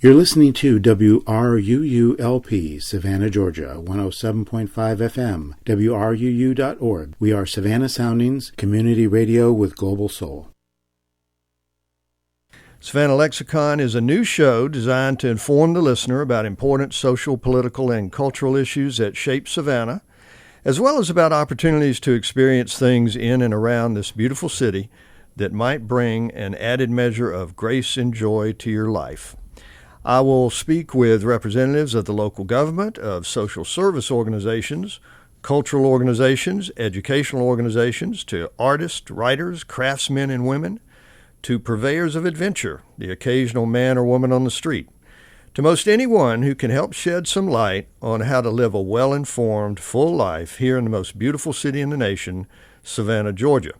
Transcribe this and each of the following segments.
You're listening to WRUULP, Savannah, Georgia, 107.5 FM, WRUU.org. We are Savannah Soundings, community radio with global soul. Savannah Lexicon is a new show designed to inform the listener about important social, political, and cultural issues that shape Savannah, as well as about opportunities to experience things in and around this beautiful city that might bring an added measure of grace and joy to your life. I will speak with representatives of the local government, of social service organizations, cultural organizations, educational organizations, to artists, writers, craftsmen and women, to purveyors of adventure, the occasional man or woman on the street, to most anyone who can help shed some light on how to live a well-informed, full life here in the most beautiful city in the nation, Savannah, Georgia.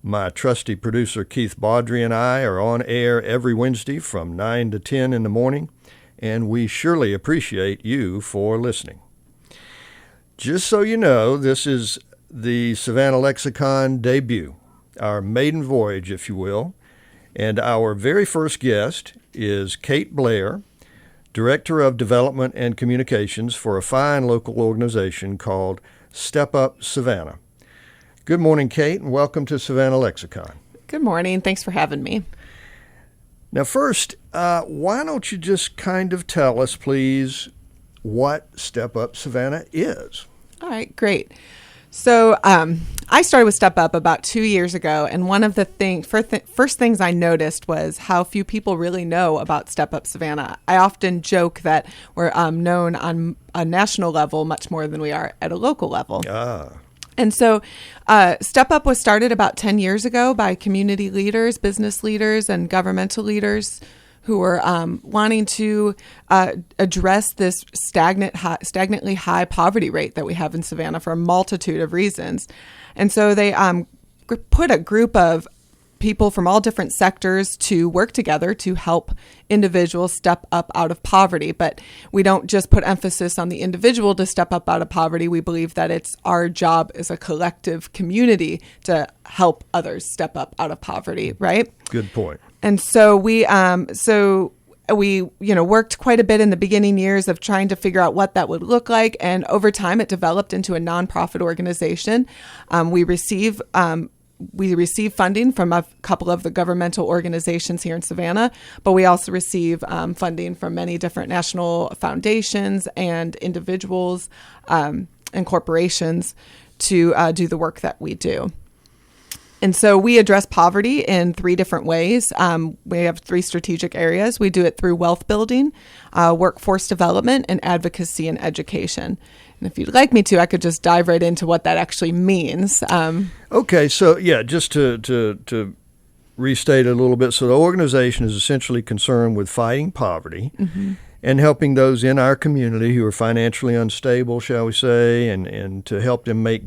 My trusty producer Keith Baudry and I are on air every Wednesday from 9 to 10 in the morning, and we surely appreciate you for listening. Just so you know, this is the Savannah Lexicon debut, our maiden voyage, if you will, and our very first guest is Kate Blair, Director of Development and Communications for a fine local organization called StepUpSav. Good morning, Kate, and welcome to Savannah Lexicon. Good morning. Thanks for having me. Now, first, why don't you just kind of tell us, please, what StepUpSav is? All right, great. So I started with Step Up about 2 years ago, and one of the first things I noticed was how few people really know about Step Up Savannah. I often joke that we're known on a national level much more than we are at a local level. And so Step Up was started about 10 years ago by community leaders, business leaders, and governmental leaders who were wanting to address this stagnantly high poverty rate that we have in Savannah for a multitude of reasons. And so they put a group of people from all different sectors to work together to help individuals step up out of poverty. But we don't just put emphasis on the individual to step up out of poverty. We believe that it's our job as a collective community to help others step up out of poverty, right? Good point. And so we worked quite a bit in the beginning years of trying to figure out what that would look like. And over time, it developed into a nonprofit organization. We receive funding from a couple of the governmental organizations here in Savannah, but we also receive funding from many different national foundations and individuals and corporations to do the work that we do. And so we address poverty in 3 different ways. We have 3 strategic areas. We do it through wealth building, workforce development, and advocacy and education. And if you'd like me to, I could just dive right into what that actually means. Okay, so just to restate a little bit. So the organization is essentially concerned with fighting poverty and helping those in our community who are financially unstable, shall we say, and to help them make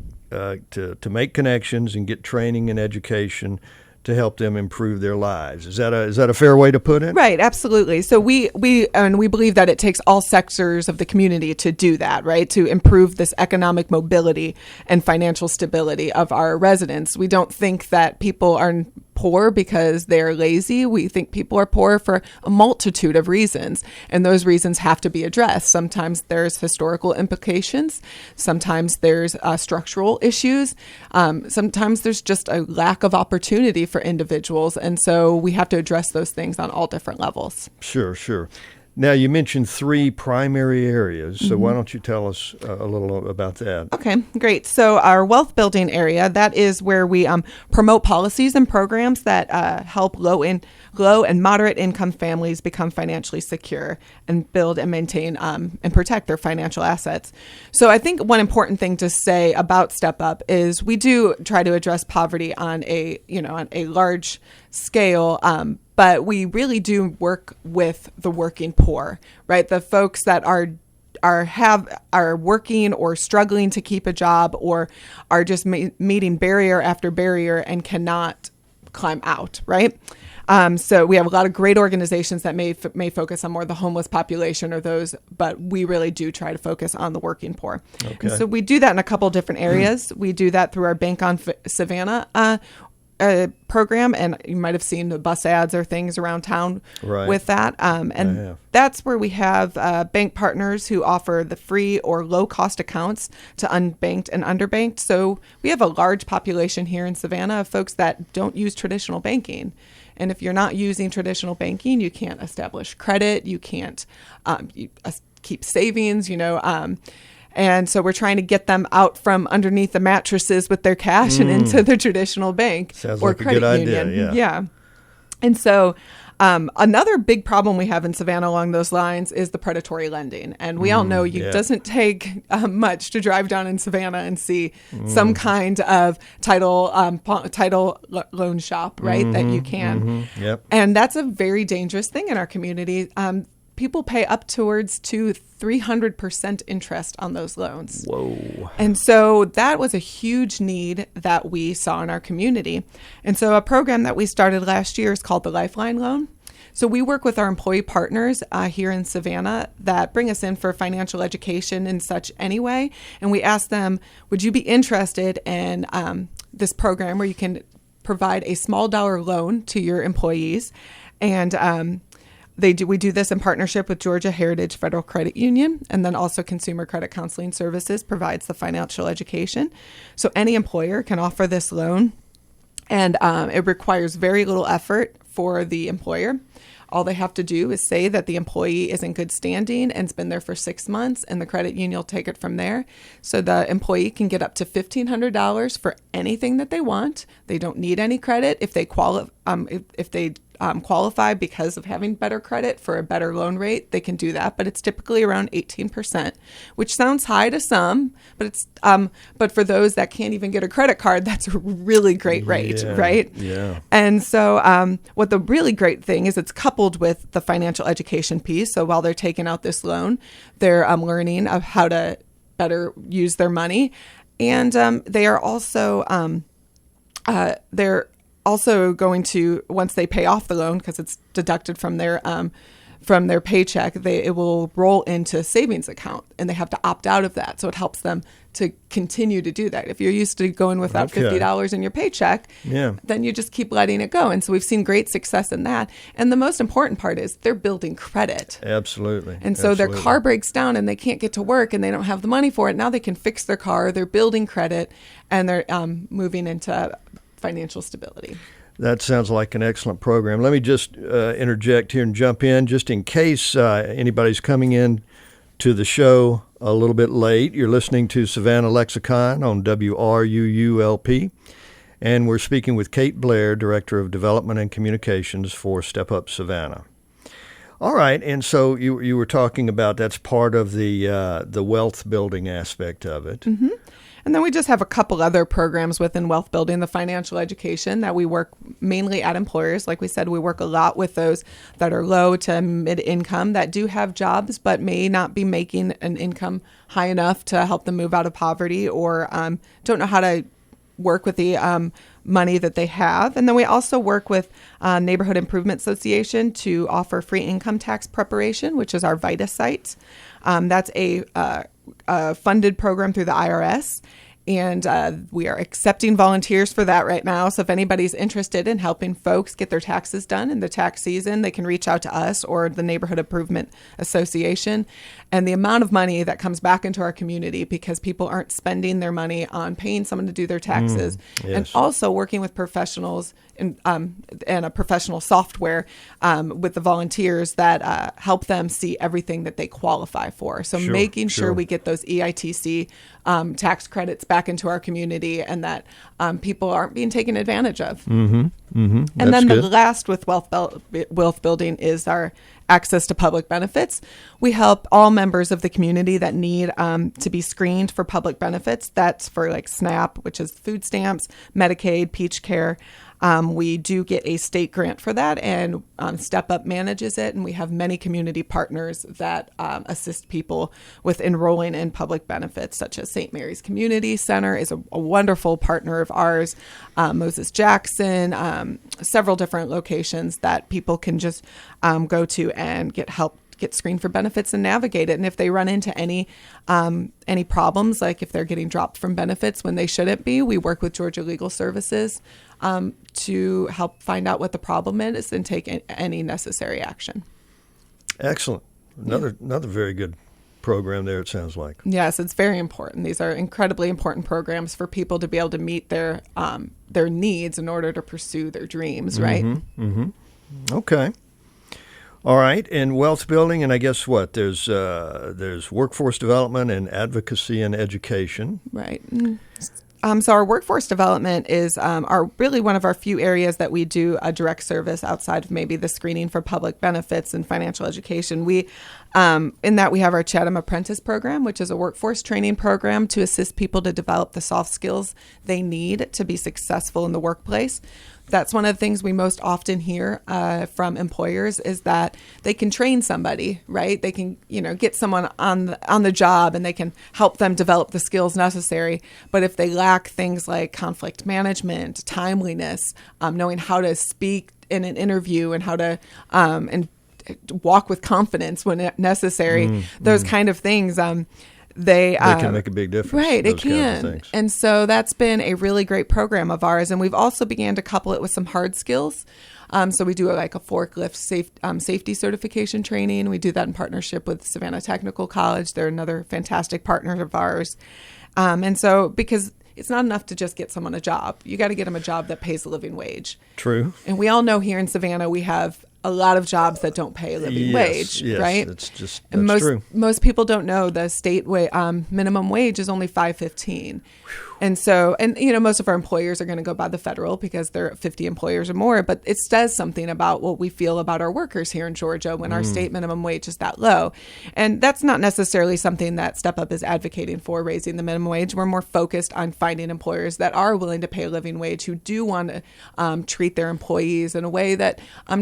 connections and get training and education to help them improve their lives. Is that a fair way to put it? Right, absolutely. So we believe that it takes all sectors of the community to do that, right? To improve this economic mobility and financial stability of our residents. We don't think that people are poor because they're lazy. We think people are poor for a multitude of reasons, and those reasons have to be addressed. Sometimes there's historical implications. Sometimes there's structural issues. Sometimes there's just a lack of opportunity for individuals, and so we have to address those things on all different levels. Sure. Now, you mentioned 3 primary areas, so why don't you tell us a little about that? Okay, great. So our wealth building area, that is where we promote policies and programs that help low and moderate income families become financially secure and build and maintain and protect their financial assets. So I think one important thing to say about Step Up is we do try to address poverty on a large scale, but we really do work with the working poor, right? The folks that are working or struggling to keep a job or are just meeting barrier after barrier and cannot climb out, right? So we have a lot of great organizations that may focus on more the homeless population or those, but we really do try to focus on the working poor. Okay. And so we do that in a couple different areas. We do that through our Bank on Savannah program, and you might have seen the bus ads or things around town Right. with that. And that's where we have bank partners who offer the free or low-cost accounts to unbanked and underbanked. So we have a large population here in Savannah of folks that don't use traditional banking. And if you're not using traditional banking, you can't establish credit, you can't keep savings, and so we're trying to get them out from underneath the mattresses with their cash and into the traditional bank Sounds or like a credit good union. idea, Yeah. And so another big problem we have in Savannah along those lines is the predatory lending. And we all know it doesn't take much to drive down in Savannah and see some kind of title loan shop, right, that you can. Yep. And that's a very dangerous thing in our community. People pay up towards to 300% interest on those loans. Whoa. And so that was a huge need that we saw in our community. And so a program that we started last year is called the Lifeline Loan. So we work with our employee partners here in Savannah that bring us in for financial education and such anyway. And we ask them, would you be interested in this program where you can provide a small dollar loan to your employees? And we do this in partnership with Georgia Heritage Federal Credit Union, and then also Consumer Credit Counseling Services provides the financial education. So any employer can offer this loan, and it requires very little effort for the employer. All they have to do is say that the employee is in good standing and's been there for 6 months, and the credit union will take it from there. So the employee can get up to $1,500 for anything that they want. They don't need any credit. If they qualify because of having better credit for a better loan rate, they can do that. But it's typically around 18%, which sounds high to some, but it's but for those that can't even get a credit card, that's a really great rate, right? Yeah. And so what the really great thing is, it's coupled with the financial education piece. So while they're taking out this loan, they're learning of how to better use their money, and they are also going to, once they pay off the loan, because it's deducted from their paycheck, it will roll into a savings account, and they have to opt out of that. So it helps them to continue to do that. If you're used to going without $50 in your paycheck, then you just keep letting it go. And so we've seen great success in that. And the most important part is they're building credit. Absolutely. And so their car breaks down and they can't get to work and they don't have the money for it. Now they can fix their car. They're building credit, and they're moving into financial stability. That sounds like an excellent program. Let me just interject here and jump in, just in case anybody's coming in to the show a little bit late. You're listening to Savannah Lexicon on WRUULP, and we're speaking with Kate Blair, Director of Development and Communications for Step Up Savannah. All right, and so you were talking about that's part of the wealth building aspect of it. Mm-hmm. And then we just have a couple other programs within wealth building, the financial education that we work mainly at employers. Like we said, we work a lot with those that are low to mid-income that do have jobs but may not be making an income high enough to help them move out of poverty, or don't know how to work with the money that they have. And then we also work with Neighborhood Improvement Association to offer free income tax preparation, which is our VITA site. That's a funded program through the IRS. And we are accepting volunteers for that right now. So if anybody's interested in helping folks get their taxes done in the tax season, they can reach out to us or the Neighborhood Improvement Association. And the amount of money that comes back into our community, because people aren't spending their money on paying someone to do their taxes, and also working with professionals and a professional software with the volunteers that help them see everything that they qualify for. So making sure we get those EITC tax credits back into our community, and that people aren't being taken advantage of. Mm-hmm. Mm-hmm. And That's then good. the last with wealth building is our access to public benefits. We help all members of the community that need to be screened for public benefits. That's for like SNAP, which is food stamps, Medicaid, Peach Care. We do get a state grant for that, and Step Up manages it, and we have many community partners that assist people with enrolling in public benefits, such as St. Mary's Community Center is a wonderful partner of ours, Moses Jackson, several different locations that people can just go to and get screened for benefits and navigate it. And if they run into any problems, like if they're getting dropped from benefits when they shouldn't be, we work with Georgia Legal Services to help find out what the problem is and take any necessary action. Excellent. Another very good program there, it sounds like. Yes, it's very important. These are incredibly important programs for people to be able to meet their needs in order to pursue their dreams, right? Okay. All right, and wealth building, and I guess what? There's workforce development and advocacy and education. Right. So our workforce development is really one of our few areas that we do a direct service outside of maybe the screening for public benefits and financial education. We, in that we have our Chatham Apprentice program, which is a workforce training program to assist people to develop the soft skills they need to be successful in the workplace. That's one of the things we most often hear from employers is that they can train somebody, right? They can, get someone on the job and they can help them develop the skills necessary. But if they lack things like conflict management, timeliness, knowing how to speak in an interview and how to and walk with confidence when necessary, those kind of things. They can make a big difference. Right, it can. And so that's been a really great program of ours. And we've also began to couple it with some hard skills. So we do a forklift safety certification training. We do that in partnership with Savannah Technical College. They're another fantastic partner of ours. And so because it's not enough to just get someone a job. You got to get them a job that pays a living wage. True. And we all know here in Savannah we have a lot of jobs that don't pay a living wage, right? That's true. Most people don't know the state minimum wage is only $5.15. And so, most of our employers are going to go by the federal because they're 50 employers or more, but it says something about what we feel about our workers here in Georgia when our state minimum wage is that low. And that's not necessarily something that Step Up is advocating for, raising the minimum wage. We're more focused on finding employers that are willing to pay a living wage, who do want to treat their employees in a way that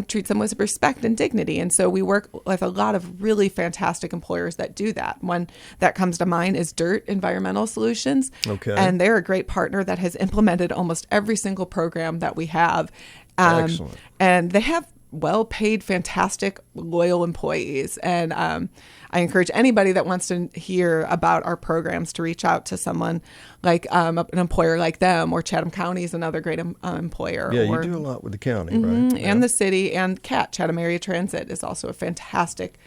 treats them with respect and dignity. And so we work with a lot of really fantastic employers that do that. One that comes to mind is Dirt Environmental Solutions. Okay. And they're a great partner that has implemented almost every single program that we have. Excellent. And they have well-paid, fantastic, loyal employees. And I encourage anybody that wants to hear about our programs to reach out to someone like an employer like them, or Chatham County is another great employer. Yeah, you do a lot with the county, right? And the city, and CAT, Chatham Area Transit, is also a fantastic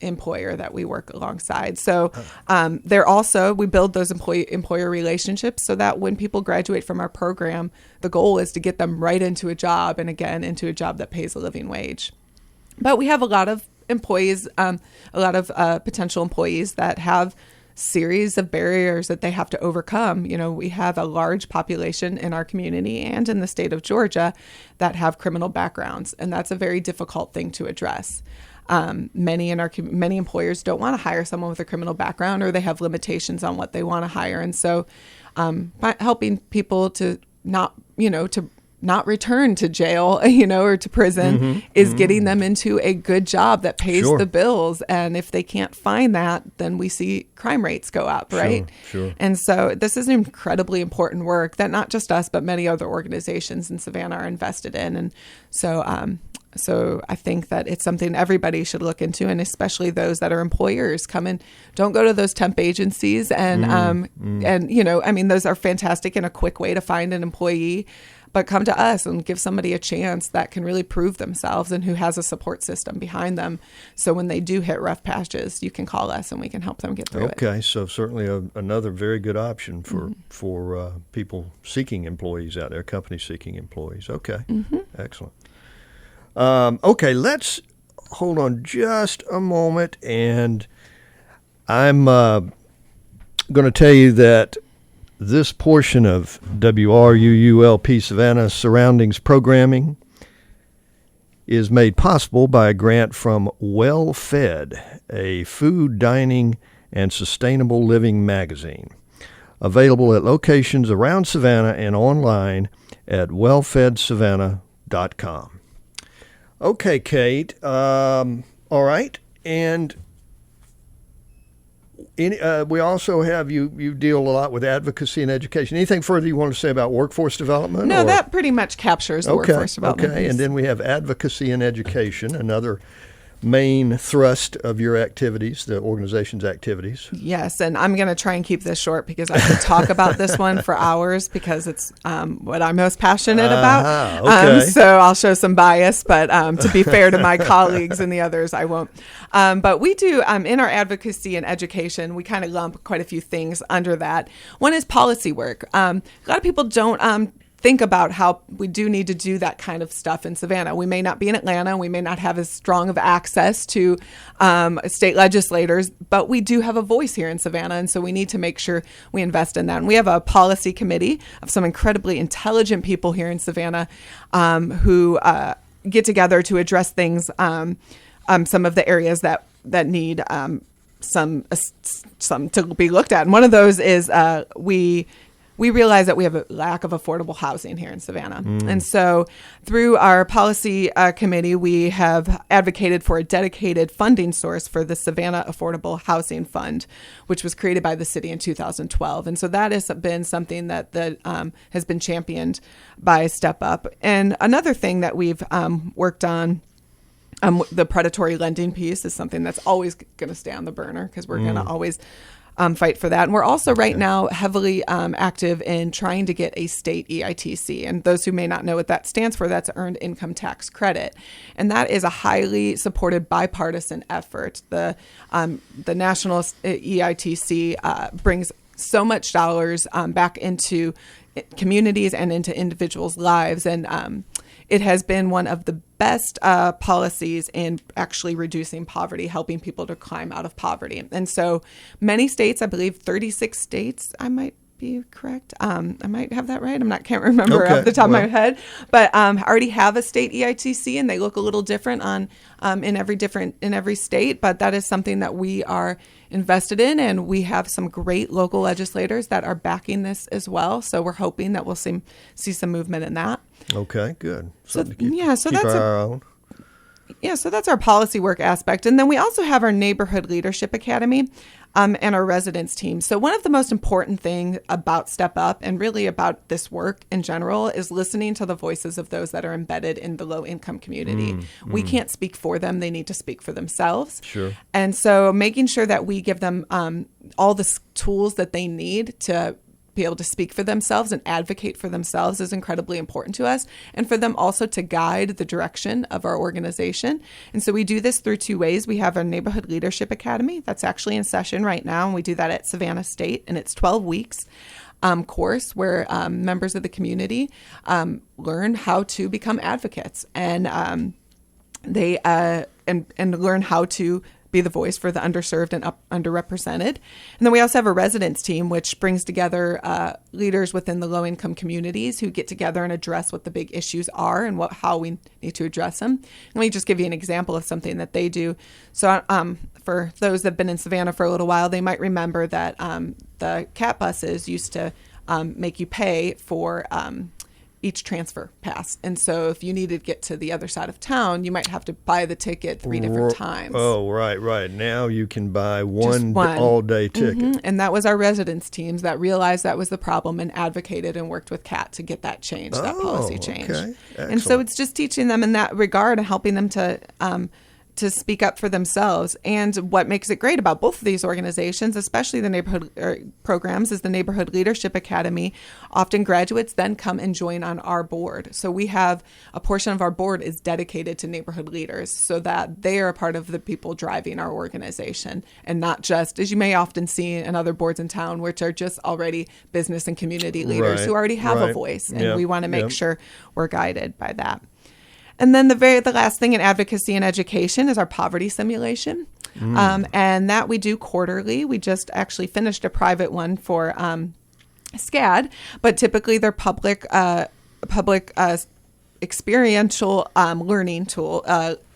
employer that we work alongside. So we build those employer relationships so that when people graduate from our program, the goal is to get them right into a job, and again, into a job that pays a living wage. But we have a lot of employees, potential employees that have series of barriers that they have to overcome. We have a large population in our community and in the state of Georgia that have criminal backgrounds, and that's a very difficult thing to address. Many employers don't want to hire someone with a criminal background, or they have limitations on what they want to hire. And so, by helping people to not return to jail, or to prison, is getting them into a good job that pays the bills. And if they can't find that, then we see crime rates go up, right? Sure. And so this is incredibly important work that not just us, but many other organizations in Savannah are invested in. And so I think that it's something everybody should look into, and especially those that are employers. Don't go to those temp agencies, and those are fantastic and a quick way to find an employee, but come to us and give somebody a chance that can really prove themselves and who has a support system behind them. So when they do hit rough patches, you can call us and we can help them get through it. Okay, so certainly another very good option for people seeking employees out there, companies seeking employees. Okay, excellent. Okay, let's hold on just a moment, and I'm going to tell you that this portion of WRUULP Savannah Surroundings programming is made possible by a grant from Well Fed, a food, dining, and sustainable living magazine, available at locations around Savannah and online at wellfedsavannah.com. Okay, Kate. All right. And we also have you deal a lot with advocacy and education. Anything further you want to say about workforce development? No, that pretty much captures the workforce development. Okay, piece. And then we have advocacy and education, another main thrust of your activities, the organization's activities. Yes, and I'm going to try and keep this short because I could talk about this one for hours because it's what I'm most passionate about. Okay. So I'll show some bias, but to be fair to my colleagues and the others, I won't. But we do, in our advocacy and education, we kind of lump quite a few things under that. One is policy work. A lot of people don't think about how we do need to do that kind of stuff in Savannah. We may not be in Atlanta. We may not have as strong of access to state legislators, but we do have a voice here in Savannah. And so we need to make sure we invest in that. And we have a policy committee of some incredibly intelligent people here in Savannah who get together to address things, some of the areas that need some to be looked at. And one of those is we realize that we have a lack of affordable housing here in Savannah. And so through our policy committee, we have advocated for a dedicated funding source for the Savannah Affordable Housing Fund, which was created by the city in 2012. And so that has been something that has been championed by Step Up. And another thing that we've worked on, the predatory lending piece is something that's always going to stay on the burner because we're going to always fight for that. And we're also right now heavily active in trying to get a state EITC. And those who may not know what that stands for, that's Earned Income Tax Credit. And that is a highly supported bipartisan effort. The national EITC brings so much dollars back into communities and into individuals' lives. And it has been one of the best policies in actually reducing poverty, helping people to climb out of poverty. And so many states, I believe 36 states, I might be correct. I might have that right. Can't remember off the top of my head, but already have a state EITC, and they look a little different in every state. But that is something that we are invested in, and we have some great local legislators that are backing this as well. So we're hoping that we'll see some movement in that. Okay, good. So that's our own. Yeah, so that's our policy work aspect. And then we also have our Neighborhood Leadership Academy and our residence team. So one of the most important things about Step Up and really about this work in general is listening to the voices of those that are embedded in the low-income community. We can't speak for them. They need to speak for themselves. Sure. And so making sure that we give them all the tools that they need to be able to speak for themselves and advocate for themselves is incredibly important to us, and for them also to guide the direction of our organization. And so we do this through two ways. We have our Neighborhood Leadership Academy that's actually in session right now, and we do that at Savannah State, and it's 12 weeks course where members of the community learn how to become advocates, and they and learn how to be the voice for the underserved and underrepresented. And then we also have a residence team, which brings together leaders within the low-income communities who get together and address what the big issues are and how we need to address them. Let me just give you an example of something that they do. So for those that have been in Savannah for a little while, they might remember that the CAT buses used to make you pay for each transfer pass. And so if you needed to get to the other side of town, you might have to buy the ticket 3 different times. Oh, right. Now you can buy one all-day ticket. And that was our residence teams that realized that was the problem and advocated and worked with CAT to get that changed, that policy changed. Okay. And so it's just teaching them in that regard and helping them to speak up for themselves. And what makes it great about both of these organizations, especially the neighborhood programs, is the Neighborhood Leadership Academy. Often graduates then come and join on our board. So we have a portion of our board is dedicated to neighborhood leaders so that they are a part of the people driving our organization, and not just, as you may often see in other boards in town, which are just already business and community leaders who already have a voice. And we want to make sure we're guided by that. And then the last thing in advocacy and education is our poverty simulation. And that we do quarterly. We just actually finished a private one for SCAD, but typically they're public experiential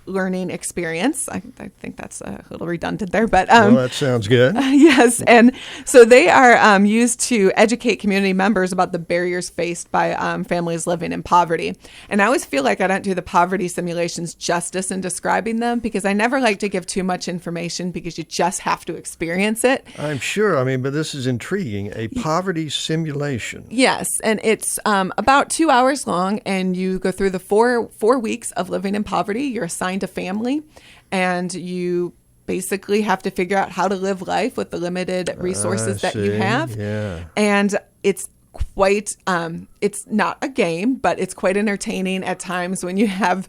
learning experience. I think that's a little redundant there, but well, that sounds good. Yes, and so they are used to educate community members about the barriers faced by families living in poverty. And I always feel like I don't do the poverty simulations justice in describing them, because I never like to give too much information, because you just have to experience it. I'm sure. But this is intriguing. A poverty simulation. Yes, and it's about 2 hours long, and you go through the four weeks of living in poverty. You're assigned find a family, and you basically have to figure out how to live life with the limited resources that you have. Yeah. And it's quite, it's not a game, but it's quite entertaining at times when you have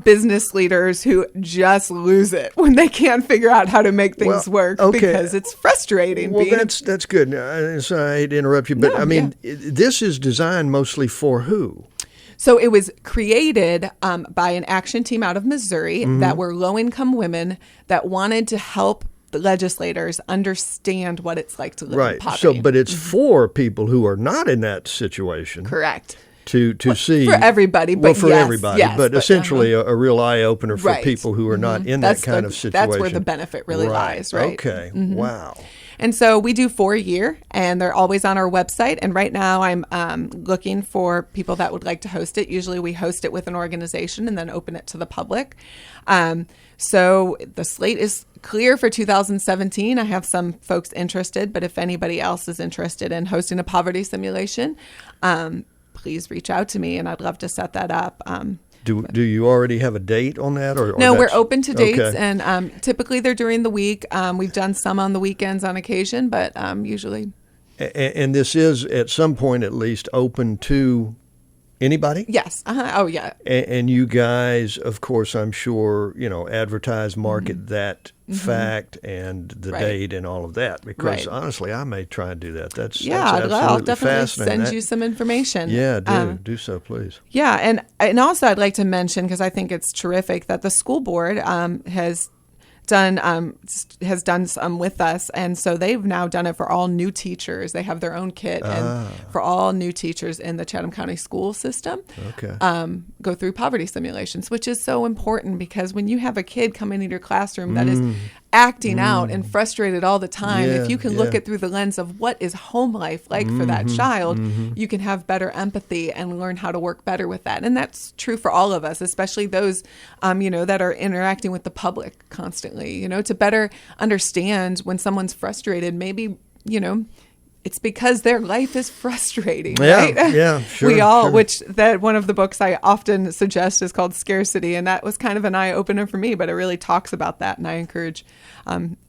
business leaders who just lose it when they can't figure out how to make things work because it's frustrating. Well, that's good. So I hate to interrupt you, but this is designed mostly for who? So it was created by an action team out of Missouri that were low-income women that wanted to help the legislators understand what it's like to live in poverty. So, but it's for people who are not in that situation. Correct. To see. For everybody. But for everybody. Yes, but essentially a real eye-opener for people who are not in that kind of situation. That's where the benefit really lies, right? Okay. Wow. And so we do 4 a year, and they're always on our website. And right now I'm looking for people that would like to host it. Usually we host it with an organization and then open it to the public. So the slate is clear for 2017. I have some folks interested, but if anybody else is interested in hosting a poverty simulation, please reach out to me, and I'd love to set that up. Do you already have a date on that? Or no, we're open to dates, and typically they're during the week. We've done some on the weekends on occasion, but usually. And this is, at some point at least, open to anybody? Yes. Oh, yeah. And you guys, of course, I'm sure, advertise, market that fact and the date and all of that. Because honestly, I may try and do that. That's absolutely I'll definitely fascinating. send you some information. Yeah, do so, please. Yeah, and also I'd like to mention, because I think it's terrific, that the school board has done some with us, and so they've now done it for all new teachers. They have their own kit, and for all new teachers in the Chatham County school system, go through poverty simulations, which is so important, because when you have a kid come into your classroom that is acting out and frustrated all the time, if you can look at through the lens of what is home life like for that child, you can have better empathy and learn how to work better with that. And that's true for all of us, especially those that are interacting with the public constantly, to better understand when someone's frustrated. Maybe it's because their life is frustrating, right? Yeah, sure. We all, which that one of the books I often suggest is called Scarcity, and that was kind of an eye-opener for me, but it really talks about that, and I encourage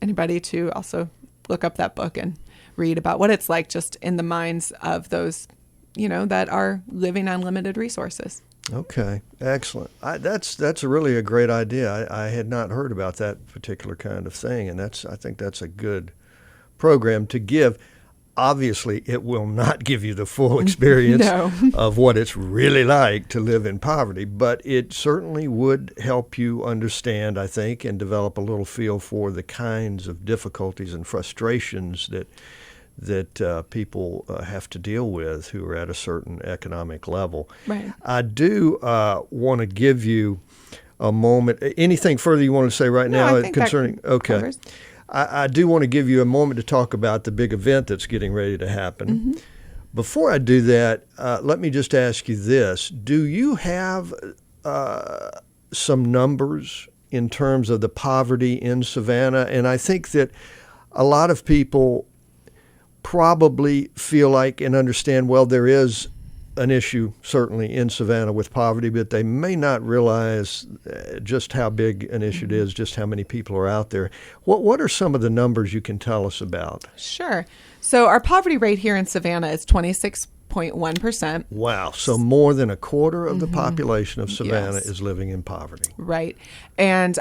anybody to also look up that book and read about what it's like just in the minds of those, that are living on limited resources. Okay, excellent. That's really a great idea. I had not heard about that particular kind of thing, and I think that's a good program to give. Obviously, it will not give you the full experience of what it's really like to live in poverty, but it certainly would help you understand, I think, and develop a little feel for the kinds of difficulties and frustrations that people have to deal with who are at a certain economic level. Right. I do want to give you a moment. Anything further you want to say right now concerning? Okay. Covers. I do want to give you a moment to talk about the big event that's getting ready to happen. Before I do that, let me just ask you this. Do you have some numbers in terms of the poverty in Savannah? And I think that a lot of people probably feel like and understand, well, there is an issue certainly in Savannah with poverty, but they may not realize just how big an issue it is, just how many people are out there. What are some of the numbers you can tell us about? Sure. So our poverty rate here in Savannah is 26.1%. Wow. So more than a quarter of the population of Savannah is living in poverty. Right. And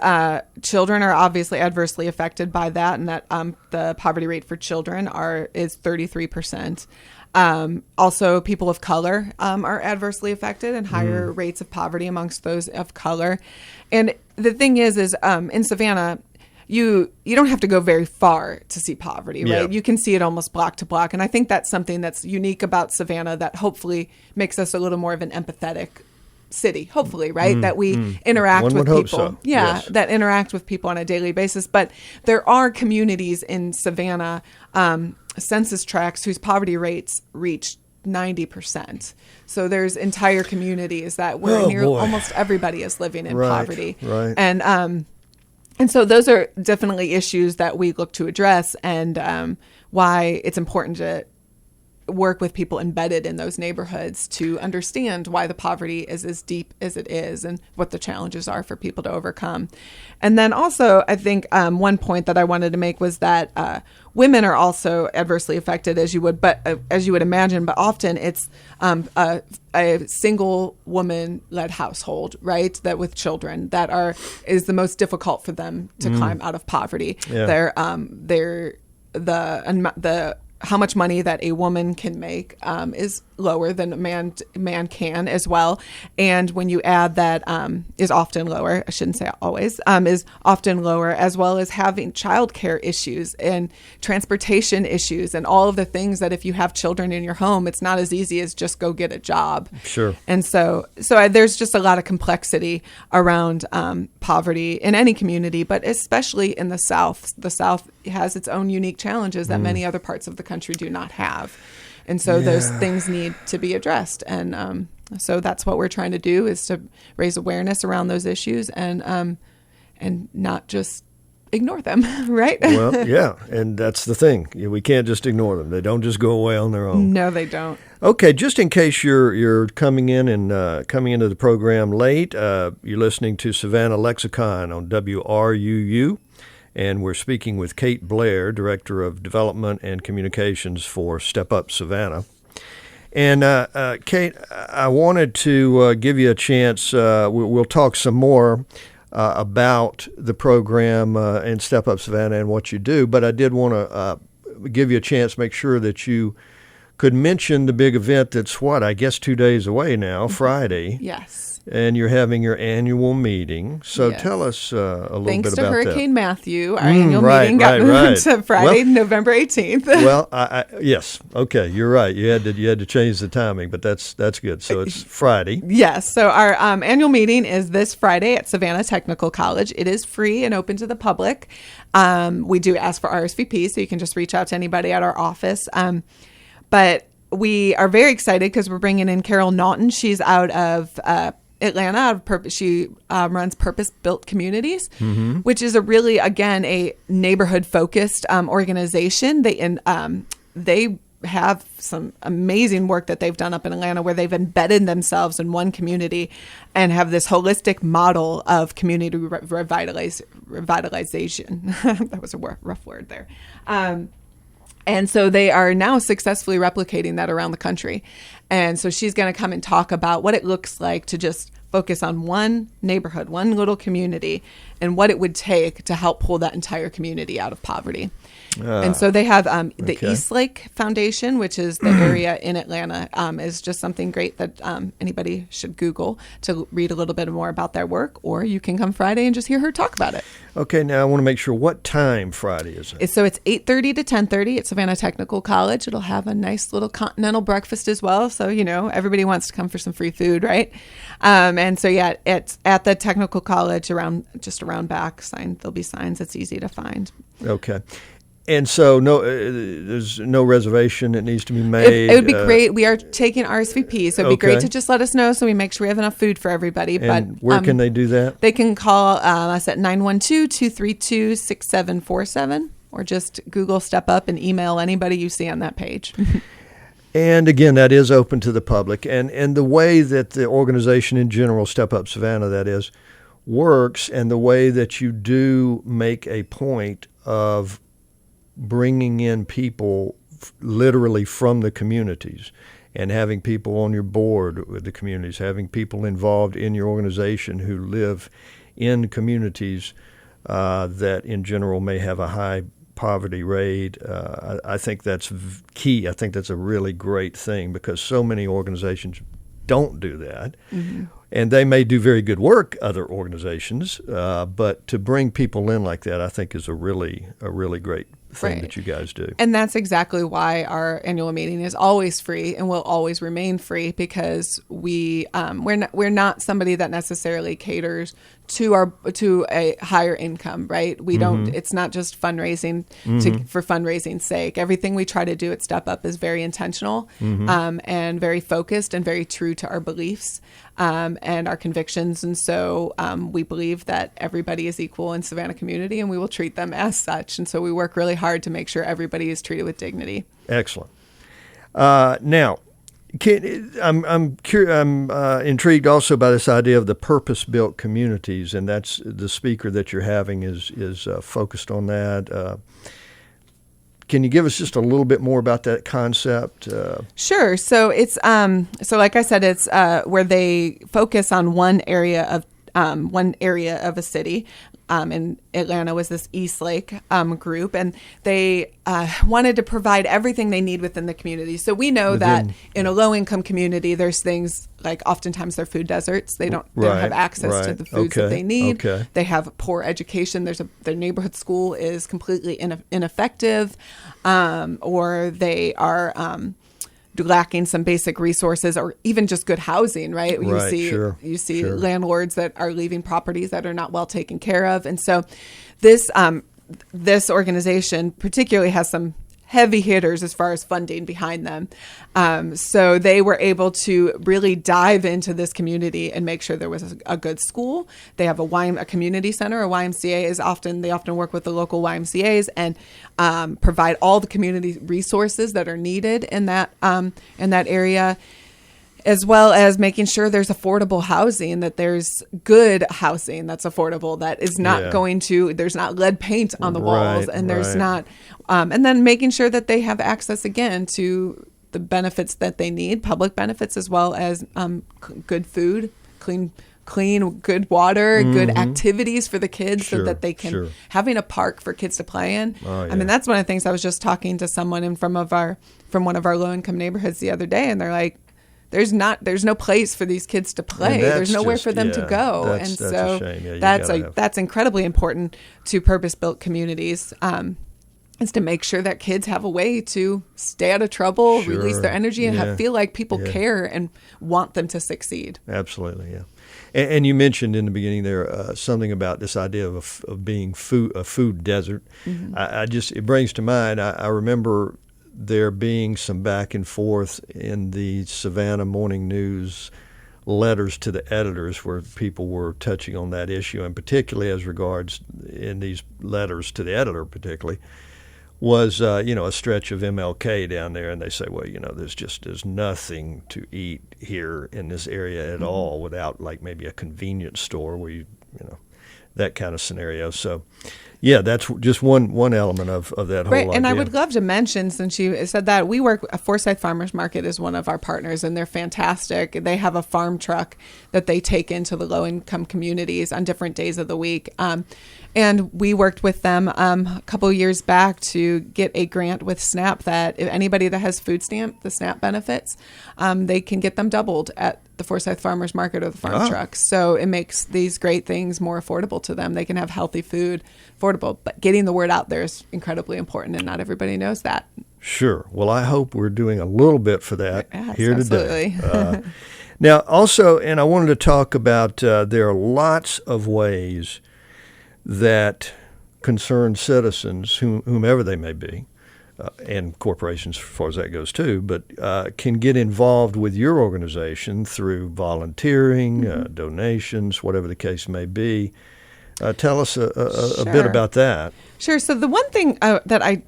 children are obviously adversely affected by that, and that the poverty rate for children is 33%. Also, people of color are adversely affected, and higher rates of poverty amongst those of color. And the thing is in Savannah, you don't have to go very far to see poverty, right? Yeah. You can see it almost block to block. And I think that's something that's unique about Savannah that hopefully makes us a little more of an empathetic city, hopefully, right? That we interact with people. So. Yeah, yes. That interact with people on a daily basis. But there are communities in Savannah, census tracts whose poverty rates reach 90%. So there's entire communities that where almost everybody is living in poverty. Right. And so those are definitely issues that we look to address, and why it's important to work with people embedded in those neighborhoods to understand why the poverty is as deep as it is and what the challenges are for people to overcome. And then also, I think one point that I wanted to make was that women are also adversely affected, as you would imagine, but often it's a single woman-led household, right? That with children is the most difficult for them to climb out of poverty. Yeah. The how much money that a woman can make is lower than a man can as well. And when you add that is often lower, I shouldn't say always, is often lower, as well as having childcare issues and transportation issues and all of the things that if you have children in your home, it's not as easy as just go get a job. Sure. And so there's just a lot of complexity around poverty in any community, but especially in the South. The South has its own unique challenges that many other parts of the country do not have. And so those things need to be addressed. And so that's what we're trying to do, is to raise awareness around those issues and not just ignore them, right? Well, yeah, and that's the thing. We can't just ignore them. They don't just go away on their own. No, they don't. Okay, just in case you're coming in and coming into the program late, you're listening to Savannah Lexicon on WRUU. And we're speaking with Kate Blair, Director of Development and Communications for Step Up Savannah. And Kate, I wanted to give you a chance. We'll talk some more about the program and Step Up Savannah and what you do, but I did want to give you a chance, make sure that you could mention the big event that's, I guess 2 days away now, Friday. Yes. And you're having your annual meeting. So Yes. Tell us a little Thanks bit to about Hurricane that. Matthew, our annual meeting got moved to Friday, November 18th. Well, yes. Okay, you're right. You had to change the timing, but that's good. So it's Friday. Yes. So our annual meeting is this Friday at Savannah Technical College. It is free and open to the public. We do ask for RSVP, so you can just reach out to anybody at our office. But we are very excited because we're bringing in Carol Naughton. She's out of Atlanta. She runs Purpose-Built Communities, which is a neighborhood-focused organization. They have some amazing work that they've done up in Atlanta, where they've embedded themselves in one community and have this holistic model of community revitalization. That was a rough word there. And so they are now successfully replicating that around the country. And so she's going to come and talk about what it looks like to just focus on one neighborhood, one little community, and what it would take to help pull that entire community out of poverty. And so they have the Eastlake Foundation, which is the area in Atlanta, is just something great that anybody should Google to read a little bit more about their work, or you can come Friday and just hear her talk about it. Okay, now I want to make sure, what time Friday is it? So it's 8:30 to 10:30 at Savannah Technical College. It'll have a nice little continental breakfast as well. So, everybody wants to come for some free food, right? And so, it's at the Technical College just around back. There'll be signs. It's easy to find. Okay. And so there's no reservation that needs to be made? It would be great. We are taking RSVP, so it'd be great to just let us know so we make sure we have enough food for everybody. And where can they do that? They can call us at 912-232-6747, or just Google Step Up and email anybody you see on that page. And again, that is open to the public. And the way that the organization in general, Step Up Savannah, that is, works, and the way that you do make a point of bringing in people literally from the communities and having people on your board with the communities, having people involved in your organization who live in communities that in general may have a high poverty rate. I think that's key. I think that's a really great thing, because so many organizations don't do that. Mm-hmm. And they may do very good work, other organizations, but to bring people in like that, I think is a really great thing that you guys do. And that's exactly why our annual meeting is always free and will always remain free, because we're not somebody that necessarily caters to a higher income, right? We don't. It's not just fundraising for fundraising's sake. Everything we try to do at Step Up is very intentional and very focused and very true to our beliefs and our convictions. And so we believe that everybody is equal in Savannah community, and we will treat them as such. And so we work really hard to make sure everybody is treated with dignity. Excellent. Now, I'm intrigued also by this idea of the purpose-built communities, and that's the speaker that you're having is focused on that. Can you give us just a little bit more about that concept? Sure. So it's so like I said, it's where they focus on one area of a city. In Atlanta was this East Lake group, and they wanted to provide everything they need within the community. So we know that in a low-income community, there's things like oftentimes they're food deserts. They don't have access to the foods that they need. Okay. They have poor education. Their neighborhood school is completely ineffective, or they are lacking some basic resources or even just good housing, right? You see landlords that are leaving properties that are not well taken care of. And so this organization particularly has some heavy hitters as far as funding behind them. So they were able to really dive into this community and make sure there was a good school. They have a community center. A YMCA they often work with the local YMCAs and provide all the community resources that are needed in that area, as well as making sure there's affordable housing, that there's good housing that's affordable, that is not there's not lead paint on the walls, and there's not, and then making sure that they have access again to the benefits that they need, public benefits, as well as good food, clean, good water, good activities for the kids, so that they can having a park for kids to play in. I mean, that's one of the things. I was just talking to someone from one of our low income neighborhoods the other day, and they're like, there's no place for these kids to play. There's nowhere for them to go. That's a shame. That's incredibly important to purpose-built communities, is to make sure that kids have a way to stay out of trouble, release their energy, and feel like people care and want them to succeed. Absolutely, yeah. And you mentioned in the beginning there something about this idea of being a food desert. Mm-hmm. It brings to mind, I remember there being some back and forth in the Savannah Morning News letters to the editors where people were touching on that issue, and particularly as regards in these letters to the editor particularly was a stretch of MLK down there, and they say, well, there's nothing to eat here in this area at all without like maybe a convenience store where you that kind of scenario. So yeah, that's just one element of that whole idea. And I would love to mention, since you said that, we work, Forsyth Farmers Market is one of our partners, and they're fantastic. They have a farm truck that they take into the low-income communities on different days of the week. And we worked with them a couple of years back to get a grant with SNAP that if anybody that has food stamp, the SNAP benefits, they can get them doubled at the Forsyth Farmers Market or the farm truck. So it makes these great things more affordable to them. They can have healthy food, affordable, but getting the word out there is incredibly important, and not everybody knows that. Sure. Well, I hope we're doing a little bit for that here today. Now, also, and I wanted to talk about there are lots of ways that concerned citizens, whomever they may be, and corporations as far as that goes too, but can get involved with your organization through volunteering, donations, whatever the case may be. Tell us a bit about that. Sure. So the one thing that I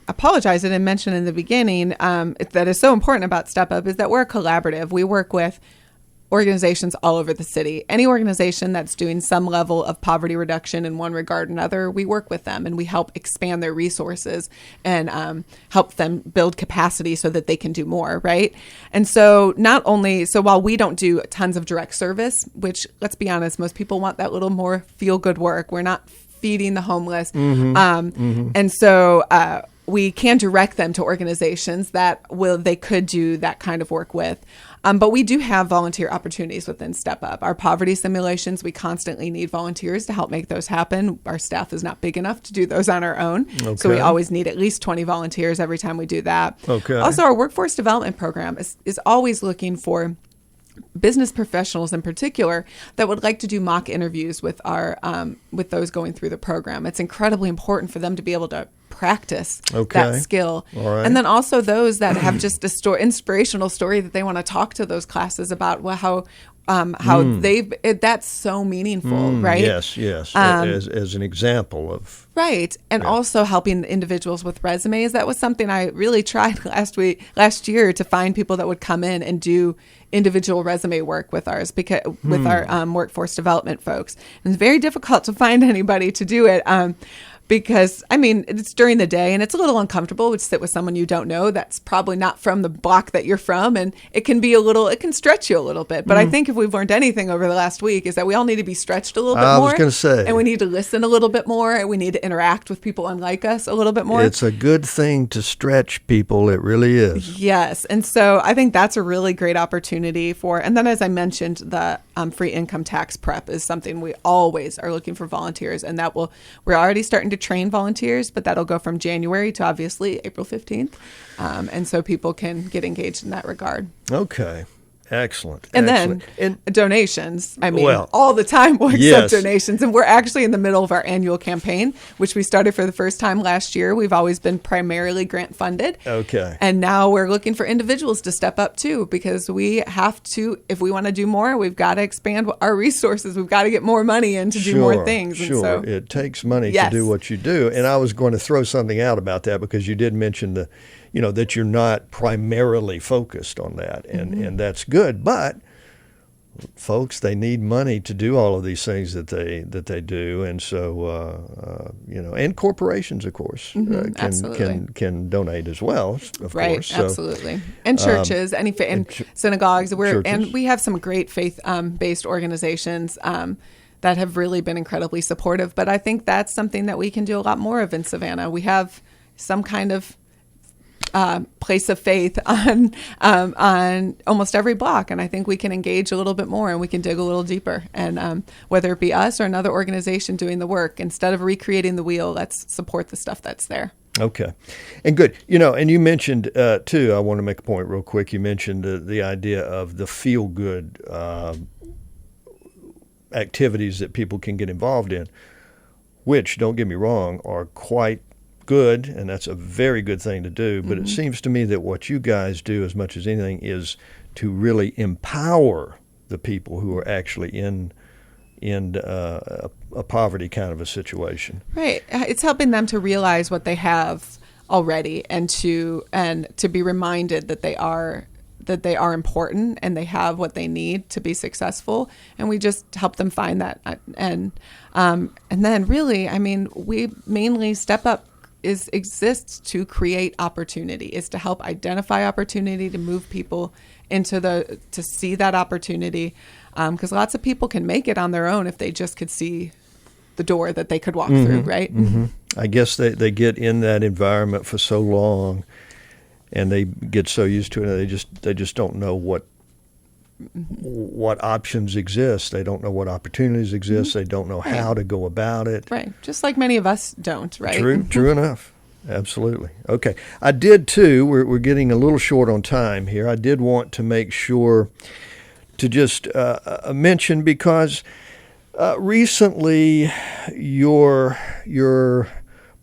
apologize I didn't mention in the beginning that is so important about Step Up is that we're a collaborative. We work with organizations all over the city. Any organization that's doing some level of poverty reduction in one regard or another, we work with them and we help expand their resources and help them build capacity so that they can do more, right? And so while we don't do tons of direct service, which, let's be honest, most people want that little more feel-good work. We're not feeding the homeless. And so we can direct them to organizations that they could do that kind of work with. But we do have volunteer opportunities within Step Up. Our poverty simulations, we constantly need volunteers to help make those happen. Our staff is not big enough to do those on our own. Okay. So we always need at least 20 volunteers every time we do that. Okay. Also, our workforce development program is always looking for business professionals in particular that would like to do mock interviews with with those going through the program. It's incredibly important for them to be able to practice that skill. All right. And then also those that have just inspirational story that they want to talk to those classes about how how that's so meaningful, right? Yes, as an example of. Right. And also helping individuals with resumes. That was something I really tried last year to find people that would come in and do individual resume work with ours, with our workforce development folks. And it's very difficult to find anybody to do it. Because, I mean, it's during the day and it's a little uncomfortable to sit with someone you don't know that's probably not from the block that you're from. And it can stretch you a little bit. But I think if we've learned anything over the last week is that we all need to be stretched a little bit more. I was going to say. And we need to listen a little bit more. And we need to interact with people unlike us a little bit more. It's a good thing to stretch people. It really is. Yes. And so I think that's a really great opportunity and then as I mentioned, the free income tax prep is something we always are looking for volunteers. And we're already starting to train volunteers, but that'll go from January to obviously April 15th. And so people can get engaged in that regard. Okay. Excellent. And then donations. I mean, all the time we'll accept donations. And we're actually in the middle of our annual campaign, which we started for the first time last year. We've always been primarily grant funded. Okay. And now we're looking for individuals to step up too, because we have to, if we want to do more, we've got to expand our resources. We've got to get more money in to do more things. Sure. And so, it takes money to do what you do. And I was going to throw something out about that because you did mention that you're not primarily focused on that, and that's good. But folks, they need money to do all of these things that they do, and so and corporations, of course, can donate as well, of course. So, absolutely, and churches, and synagogues. And we have some great faith based organizations. That have really been incredibly supportive. But I think that's something that we can do a lot more of in Savannah. We have some kind of place of faith on almost every block, and I think we can engage a little bit more and we can dig a little deeper. And whether it be us or another organization doing the work, instead of recreating the wheel, let's support the stuff that's there. Okay, and good. And you mentioned too. I want to make a point real quick. You mentioned the idea of the feel good activities that people can get involved in, which, don't get me wrong, are quite good, and that's a very good thing to do. But it seems to me that what you guys do as much as anything is to really empower the people who are actually in a poverty kind of a situation. Right. It's helping them to realize what they have already and to be reminded that they are important and they have what they need to be successful, and we just help them find that. And then really, I mean, we mainly Step Up exists to create opportunity, is to help identify opportunity, to move people to see that opportunity, because lots of people can make it on their own if they just could see the door that they could walk through, right? I guess they get in that environment for so long and they get so used to it, they just don't know what options exist. They don't know what opportunities exist. They don't know how to go about it. Right. Just like many of us don't, right? True enough. Absolutely. Okay. I did too. We're getting a little short on time here. I did want to make sure to just mention, because recently your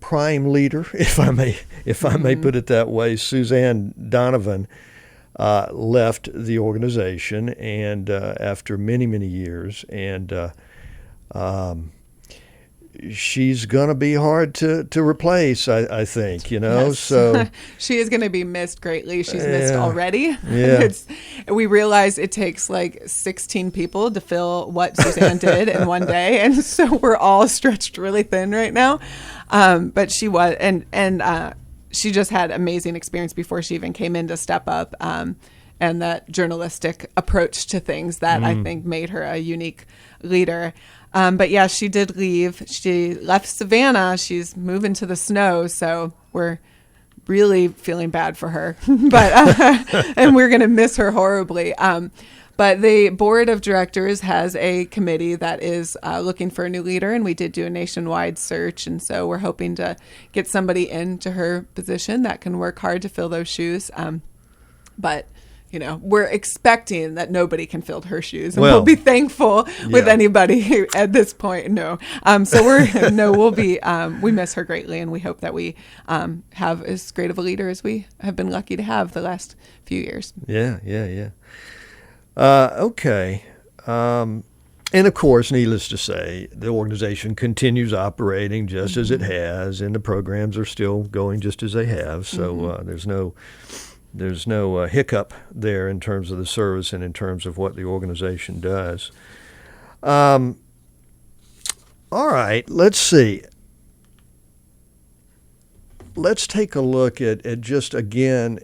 prime leader, if I may put it that way, Suzanne Donovan, left the organization, and after many years, and she's going to be hard to replace, I think, Yes. So she is going to be missed greatly. She's missed already. Yeah. We realize it takes like 16 people to fill what Suzanne did in one day, and so we're all stretched really thin right now. But she was, and she just had amazing experience before she even came in to Step Up, and that journalistic approach to things that I think made her a unique leader. But yeah, she did leave. She left Savannah. She's moving to the snow, so we're really feeling bad for her. But and we're going to miss her horribly. But the board of directors has a committee that is looking for a new leader, and we did do a nationwide search, and so we're hoping to get somebody into her position that can work hard to fill those shoes. But we're expecting that nobody can fill her shoes, and we'll be thankful with anybody at this point. No, so we'll be. We miss her greatly, and we hope that we have as great of a leader as we have been lucky to have the last few years. Yeah. Okay. And of course, needless to say, the organization continues operating just as it has, and the programs are still going just as they have. So there's no hiccup there in terms of the service and in terms of what the organization does. All right, let's see. Let's take a look at just again,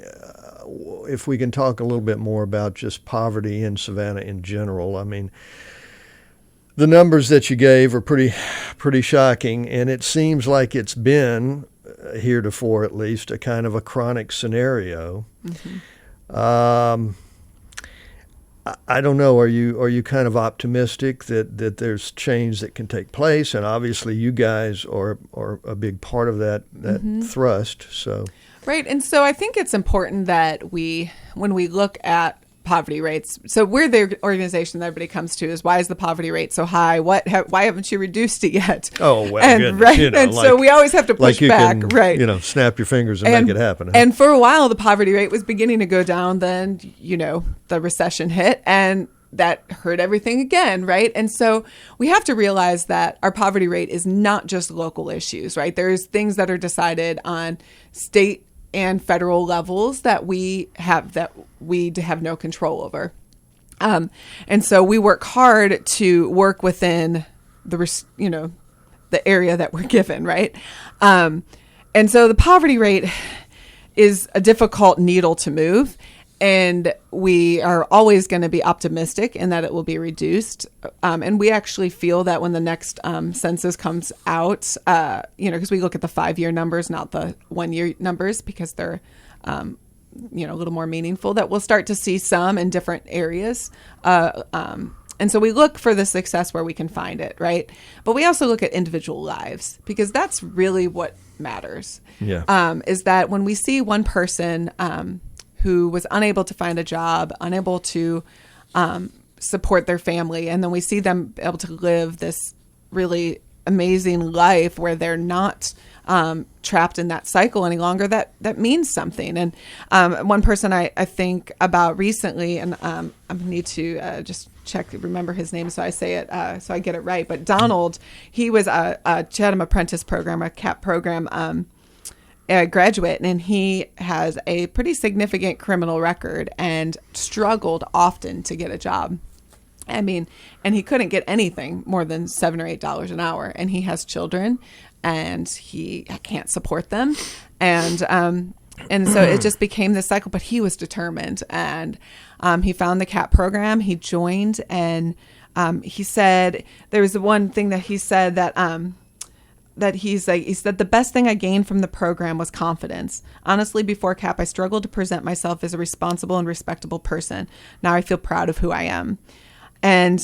if we can talk a little bit more about just poverty in Savannah in general. I mean, the numbers that you gave are pretty shocking, and it seems like it's been, heretofore at least, a kind of a chronic scenario. I don't know. Are you kind of optimistic that there's change that can take place? And obviously, you guys are a big part of that thrust. So right, and so I think it's important that when we look at poverty rates. So we're the organization that everybody comes to is, why is the poverty rate so high? Why haven't you reduced it yet? Oh, well, and, goodness, right, and so we always have to push back, can, right? Snap your fingers and make it happen. And for a while, the poverty rate was beginning to go down. Then, the recession hit, and that hurt everything again, right? And so we have to realize that our poverty rate is not just local issues, right? There's things that are decided on state and federal levels that we have no control over. And so we work hard to work within the area that we're given, right? And so the poverty rate is a difficult needle to move, and we are always going to be optimistic in that it will be reduced. And we actually feel that when the next census comes out, because we look at the 5-year numbers, not the 1-year numbers, because they're, a little more meaningful, that we'll start to see some in different areas. And so we look for the success where we can find it, right? But we also look at individual lives, because that's really what matters. Yeah. Is that when we see one person who was unable to find a job, unable to support their family, and then we see them able to live this really amazing life where they're not trapped in that cycle any longer, that means something. And one person I think about recently, and I need to just remember his name so I say it, so I get it right, but Donald, he was a Chatham Apprentice program, a CAP program, graduate, and he has a pretty significant criminal record and struggled often to get a job. I mean, and he couldn't get anything more than $7 or $8 an hour, and he has children, and he can't support them, and so it just became this cycle. But he was determined, and he found the CAP program. He joined, and he said there was one thing that he said that he said the best thing I gained from the program was confidence. Honestly, before CAP, I struggled to present myself as a responsible and respectable person. Now I feel proud of who I am. And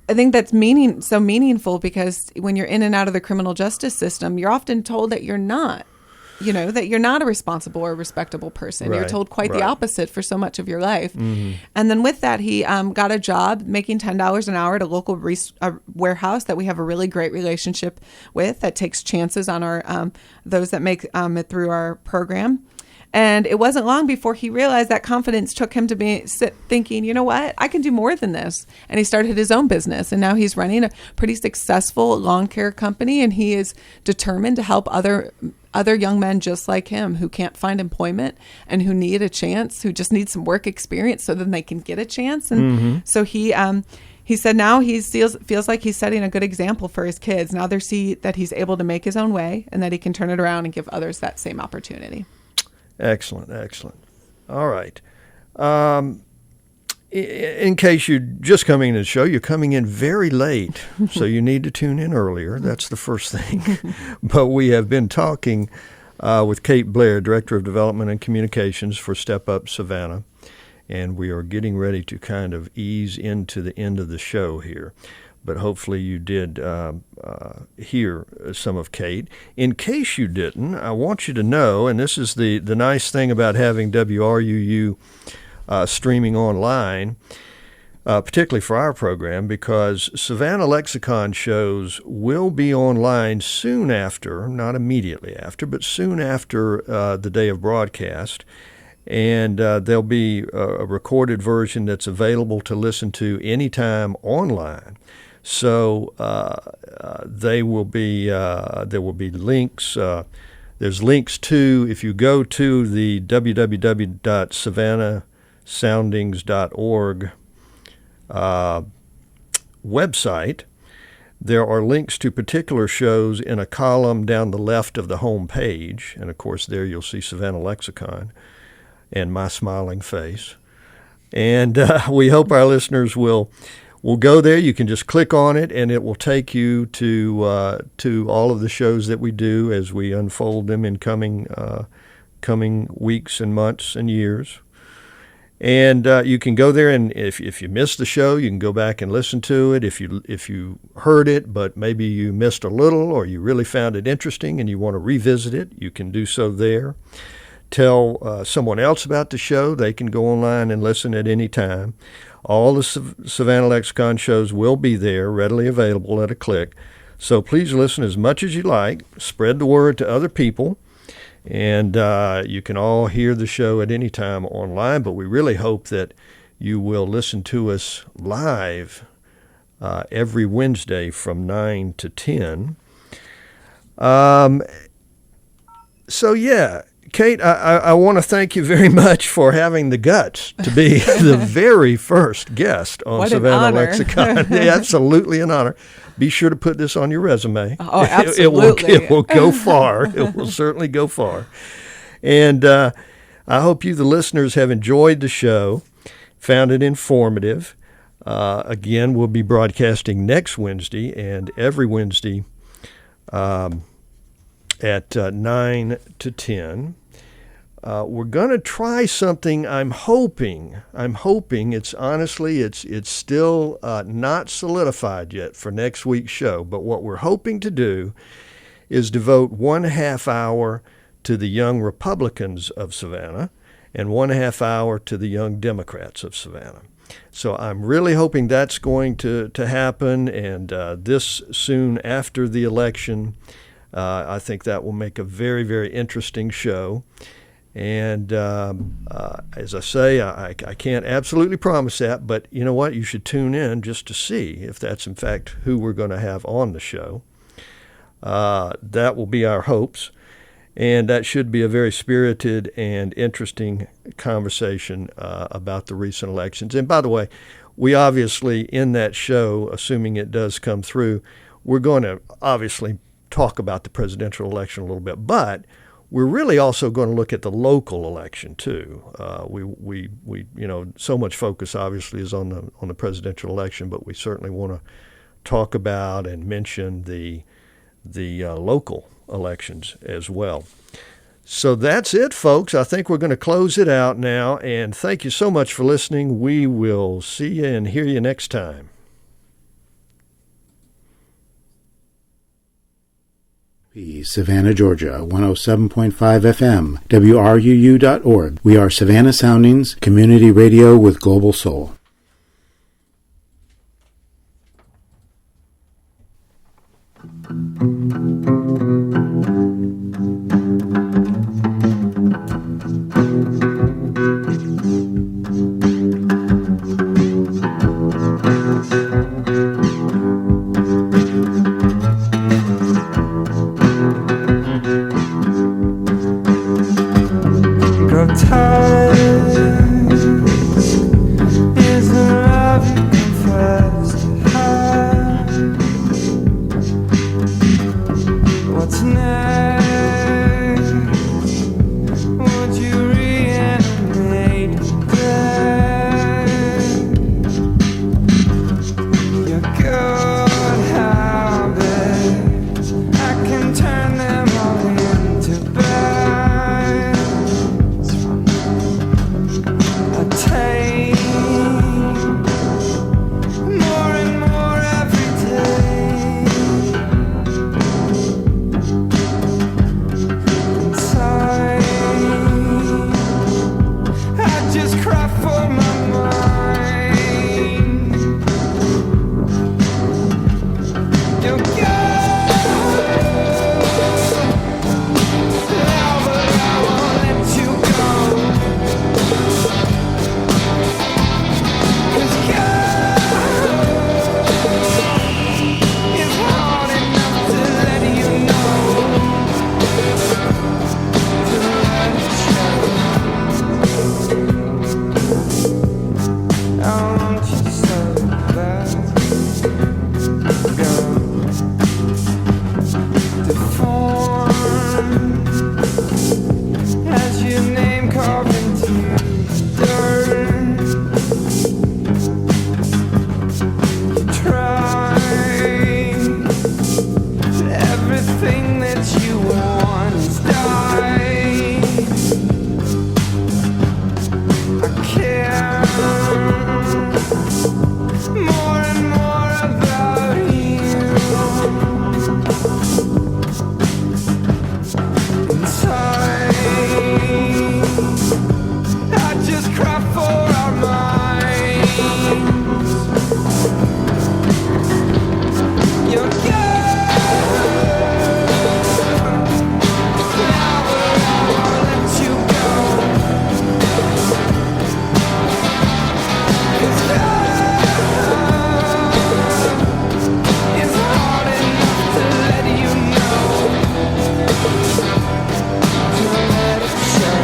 I think that's so meaningful, because when you're in and out of the criminal justice system, you're often told that you're not, that you're not a responsible or respectable person. Right, you're told quite the opposite for so much of your life. Mm-hmm. And then with that, he got a job making $10 an hour at a local warehouse that we have a really great relationship with, that takes chances on our those that make it through our program. And it wasn't long before he realized that confidence took him to thinking, you know what, I can do more than this. And he started his own business. And now he's running a pretty successful lawn care company. And he is determined to help other young men just like him who can't find employment and who need a chance, who just need some work experience so then they can get a chance. And so he said now he feels like he's setting a good example for his kids. Now they see that he's able to make his own way and that he can turn it around and give others that same opportunity. Excellent. All right. In case you're just coming to the show, you're coming in very late, so you need to tune in earlier. That's the first thing. But we have been talking with Kate Blair, Director of Development and Communications for Step Up Savannah, and we are getting ready to kind of ease into the end of the show here. But hopefully you did hear some of Kate. In case you didn't, I want you to know, and this is the nice thing about having WRUU streaming online, particularly for our program, because Savannah Lexicon shows will be online soon after, not immediately after, but soon after the day of broadcast. And there'll be a recorded version that's available to listen to anytime online. So there will be links. There's links to, if you go to the www.savannahsoundings.org website, there are links to particular shows in a column down the left of the home page. And, of course, there you'll see Savannah Lexicon and my smiling face. And we hope our listeners will go there. You can just click on it, and it will take you to all of the shows that we do as we unfold them in coming weeks and months and years. And you can go there, and if you missed the show, you can go back and listen to it. If you heard it, but maybe you missed a little, or you really found it interesting and you want to revisit it, you can do so there. Tell someone else about the show. They can go online and listen at any time. All the Savannah Lexicon shows will be there, readily available at a click. So please listen as much as you like. Spread the word to other people. And you can all hear the show at any time online, but we really hope that you will listen to us live every Wednesday from 9 to 10. So, yeah. Kate, I want to thank you very much for having the guts to be the very first guest on Savannah Lexicon. Absolutely an honor. Be sure to put this on your resume. Oh, absolutely. It will go far. It will certainly go far. And I hope you, the listeners, have enjoyed the show, found it informative. Again, we'll be broadcasting next Wednesday and every Wednesday at 9 to 10. We're going to try something. I'm hoping it's still not solidified yet for next week's show, but what we're hoping to do is devote 1/2 hour to the young Republicans of Savannah and 1/2 hour to the young Democrats of Savannah. So I'm really hoping that's going to happen, and this soon after the election. I think that will make a very, very interesting show. And as I say, I can't absolutely promise that, but you know what? You should tune in just to see if that's in fact who we're going to have on the show. That will be our hopes, and that should be a very spirited and interesting conversation about the recent elections. And by the way, we obviously, in that show, assuming it does come through, we're going to obviously talk about the presidential election a little bit, but we're really also going to look at the local election too. We so much focus obviously is on the presidential election, but we certainly want to talk about and mention the local elections as well. So that's it, folks. I think we're going to close it out now, and thank you so much for listening. We will see you and hear you next time. Savannah, Georgia, 107.5 FM, WRUU.org. We are Savannah Soundings, community radio with global soul. everything that you once died. I care more and more about you. Inside, I just cry for our minds. You're good. Now I won't let you go. 'Cause love is hard enough to let you know. To let it show.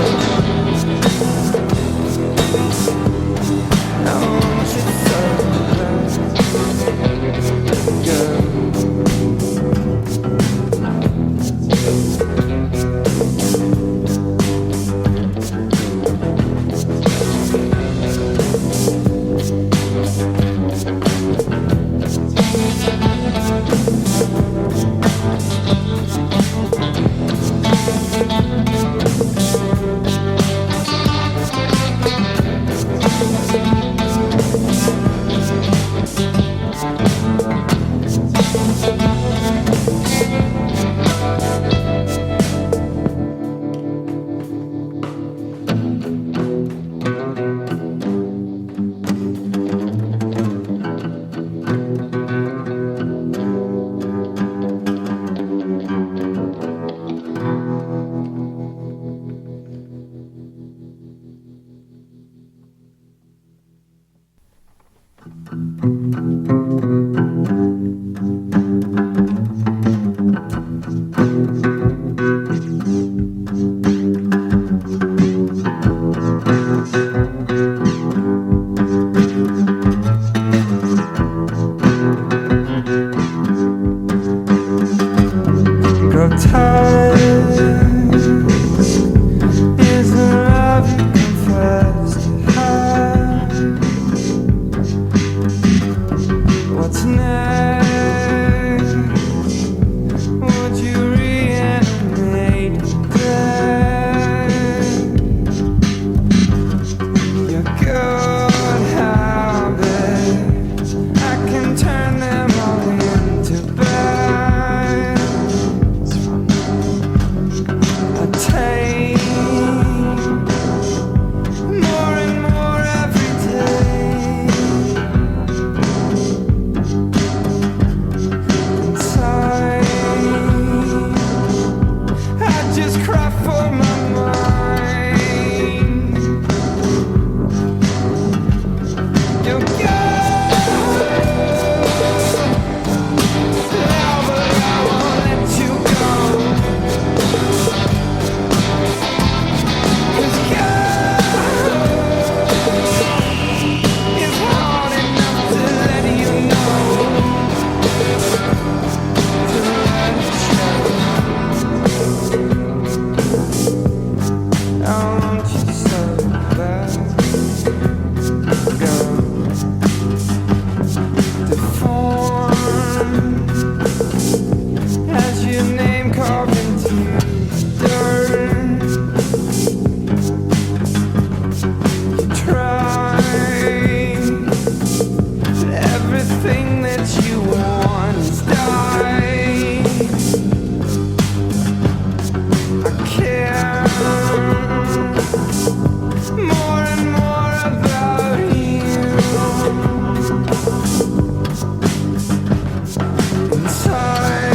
I want you so good. Inside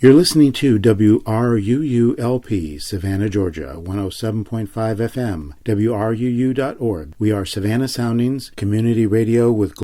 You're listening to WRUULP, Savannah, Georgia, 107.5 FM, WRUU.org. We are Savannah Soundings, community radio with